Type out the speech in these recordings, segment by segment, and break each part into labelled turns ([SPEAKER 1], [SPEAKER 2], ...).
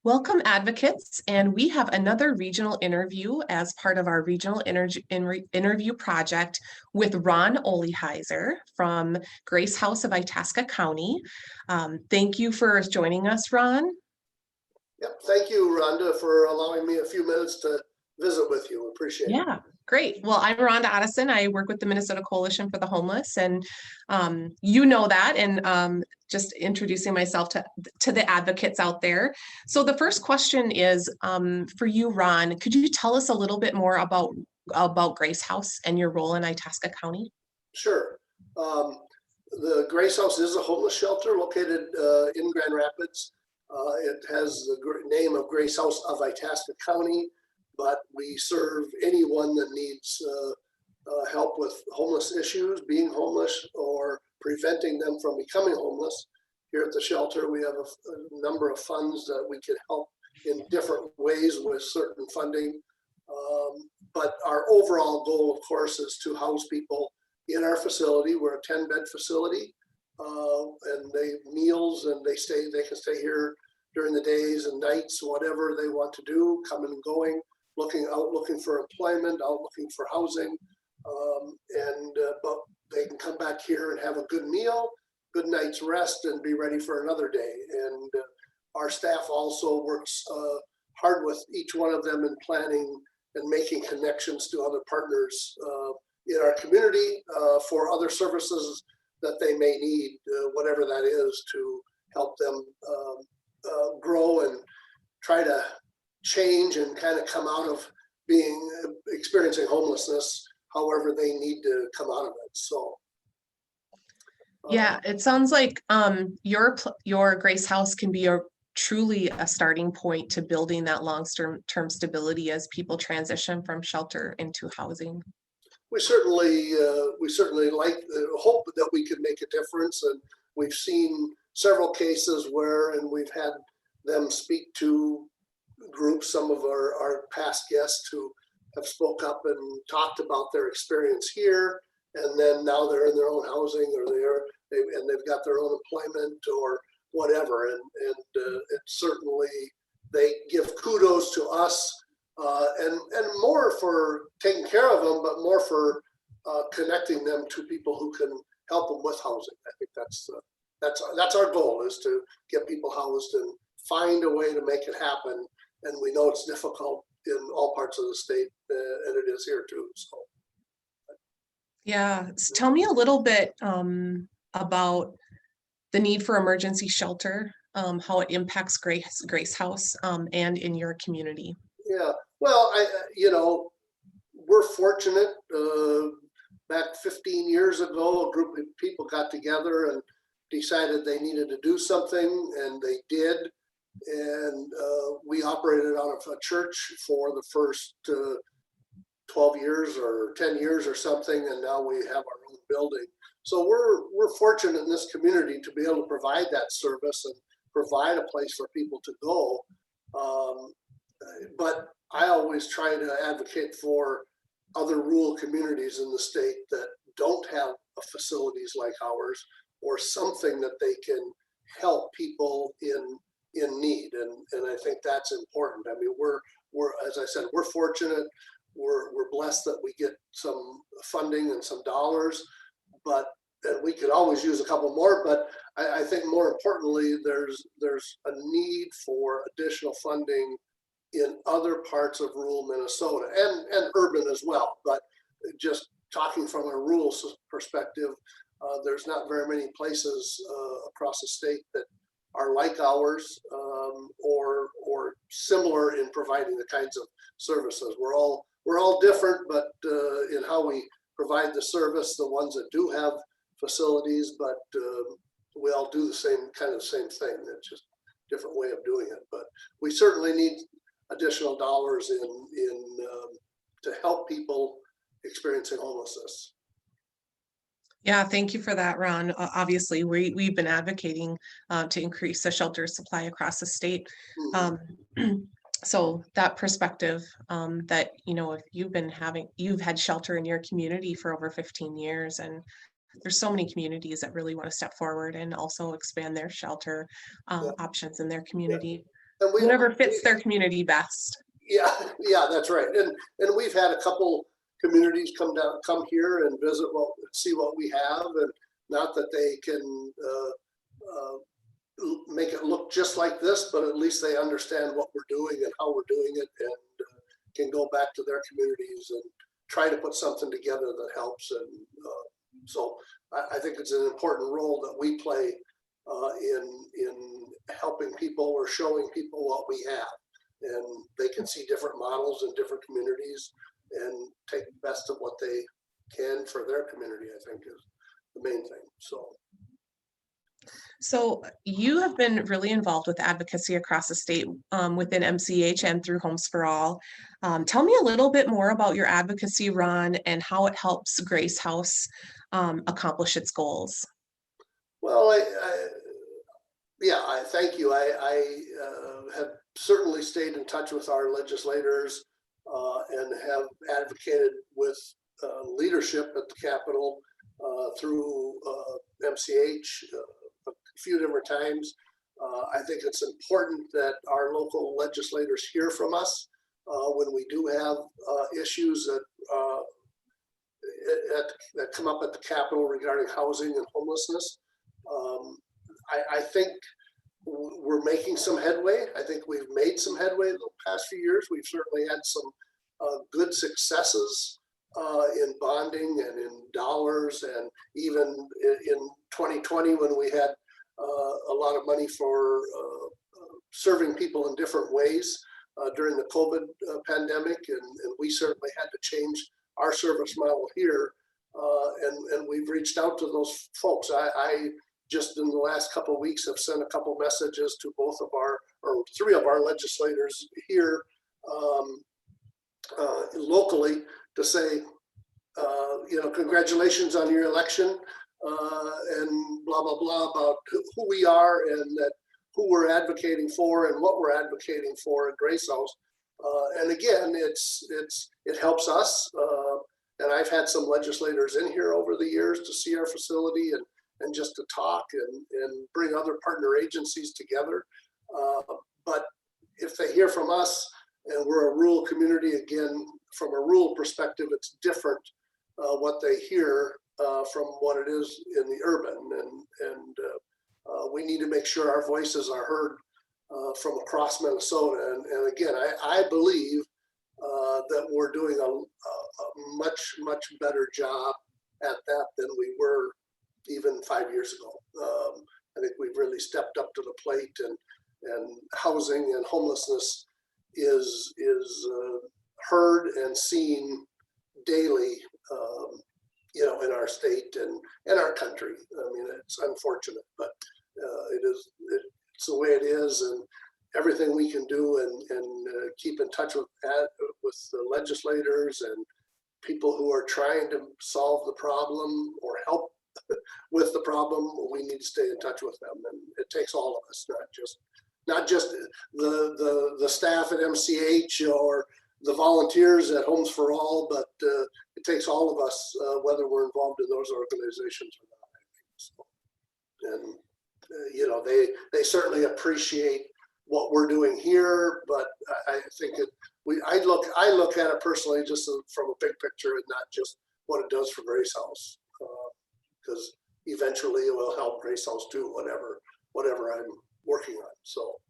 [SPEAKER 1] Welcome, advocates, and we have another regional interview as part of our regional interview project with Ron Oleheiser from Grace House of Itasca County. Thank you for joining us, Ron.
[SPEAKER 2] Yep, thank you, Rhonda, for allowing me a few minutes to visit with you. Appreciate it.
[SPEAKER 1] Yeah, great. Well, I'm Rhonda Addison. I work with the Minnesota Coalition for the Homeless, and you know that, and just introducing myself to the advocates out there. So the first question is for you, Ron. Could you tell us a little bit more about Grace House and your role in Itasca County?
[SPEAKER 2] Sure. The Grace House is a homeless shelter located in Grand Rapids. It has the name of Grace House of Itasca County, but we serve anyone that needs help with homeless issues, being homeless, or preventing them from becoming homeless. Here at the shelter, we have a number of funds that we can help in different ways with certain funding. But our overall goal, of course, is to house people in our facility. We're a 10-bed facility, and meals, and they can stay here during the days and nights, whatever they want to do, coming and going, looking for employment, out looking for housing, but they can come back here and have a good meal, good night's rest, and be ready for another day. And our staff also works hard with each one of them in planning and making connections to other partners in our community for other services that they may need, whatever that is, to help them grow and try to change and kind of come out of experiencing homelessness, however they need to come out of it. So
[SPEAKER 1] yeah, it sounds like your Grace House can be truly a starting point to building that long-term stability as people transition from shelter into housing.
[SPEAKER 2] We certainly hope that we can make a difference, and we've seen several cases and we've had them speak to groups, some of our past guests who have spoke up and talked about their experience here, and then now they're in their own housing, or they've got their own employment or whatever, and it certainly, they give kudos to us, and more for taking care of them, but more for connecting them to people who can help them with housing. I think that's our goal, is to get people housed and find a way to make it happen. And we know it's difficult in all parts of the state, and it is here too. So,
[SPEAKER 1] yeah, so tell me a little bit about the need for emergency shelter, how it impacts Grace House and in your community.
[SPEAKER 2] Yeah, well, we're fortunate. Back 15 years ago, a group of people got together and decided they needed to do something, and they did. And we operated out of a church for the first 12 years or 10 years or something, and now we have our own building. So we're fortunate in this community to be able to provide that service and provide a place for people to go. But I always try to advocate for other rural communities in the state that don't have facilities like ours, or something that they can help people in need, and I think that's important. I mean, we're as I said, we're fortunate. We're blessed that we get some funding and some dollars, but we could always use a couple more. But I think more importantly, there's a need for additional funding in other parts of rural Minnesota and urban as well. But just talking from a rural perspective, there's not very many places across the state that are like ours, or similar in providing the kinds of services. We're all different, but in how we provide the service, the ones that do have facilities, but we all do the same thing. It's just a different way of doing it. But we certainly need additional dollars to help people experiencing homelessness.
[SPEAKER 1] Yeah, thank you for that, Ron. Obviously, we've been advocating to increase the shelter supply across the state. So that perspective that, if you've had shelter in your community for over 15 years, and there's so many communities that really want to step forward and also expand their shelter options in their community.
[SPEAKER 2] And
[SPEAKER 1] whatever fits their community best.
[SPEAKER 2] yeah, yeah, that's right. And we've had a couple communities come here and visit, see what we have, and not that they can make it look just like this, but at least they understand what we're doing and how we're doing it, and can go back to their communities and try to put something together that helps. And so I think it's an important role that we play in helping people or showing people what we have, and they can see different models in different communities and take the best of what they can for their community, I think is the main thing.
[SPEAKER 1] So you have been really involved with advocacy across the state within MCH and through Homes for All. Tell me a little bit more about your advocacy run and how it helps Grace House accomplish its goals.
[SPEAKER 2] Well, I thank you. I have certainly stayed in touch with our legislators and have advocated with leadership at the Capitol through MCH a few different times. I think it's important that our local legislators hear from us when we do have issues that come up at the Capitol regarding housing and homelessness. I think we're making some headway. I think we've made some headway in the past few years. We've certainly had some good successes in bonding and in dollars, and even in 2020 when we had a lot of money for serving people in different ways during the COVID pandemic, and we certainly had to change our service model here, and we've reached out to those folks. I just in the last couple of weeks have sent a couple messages to three of our legislators here locally to say, congratulations on your election, and blah, blah, blah about who we are and that who we're advocating for and what we're advocating for at Grace House. And again, it helps us. And I've had some legislators in here over the years to see our facility and just to talk and bring other partner agencies together. But if they hear from us, and we're a rural community, again, from a rural perspective, it's different what they hear from what it is in the urban. And we need to make sure our voices are heard from across Minnesota. And again, I believe that we're doing a much, much better job at that than we were even 5 years ago. I think we've really stepped up to the plate, and housing and homelessness is heard and seen daily, in our state and our country. I mean, it's unfortunate, but it's the way it is, and everything we can do and keep in touch with the legislators and people who are trying to solve the problem or help with the problem, we need to stay in touch with them. And it takes all of us, not just the staff at MCH or the volunteers at Homes for All, but it takes all of us, whether we're involved in those organizations or not. I think so. And they certainly appreciate what we're doing here, but I think I look at it personally just from a big picture and not just what it does for Grace House, because eventually it will help Grace House too, whatever I'm working on. So.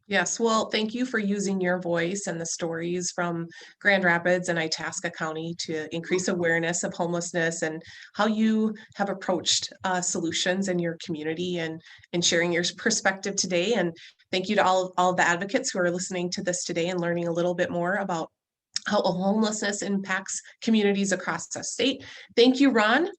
[SPEAKER 1] Yes, well, thank you for using your voice and the stories from Grand Rapids and Itasca County to increase awareness of homelessness and how you have approached solutions in your community and sharing your perspective today. And thank you to all the advocates who are listening to this today and learning a little bit more about how homelessness impacts communities across the state. Thank you, Ron.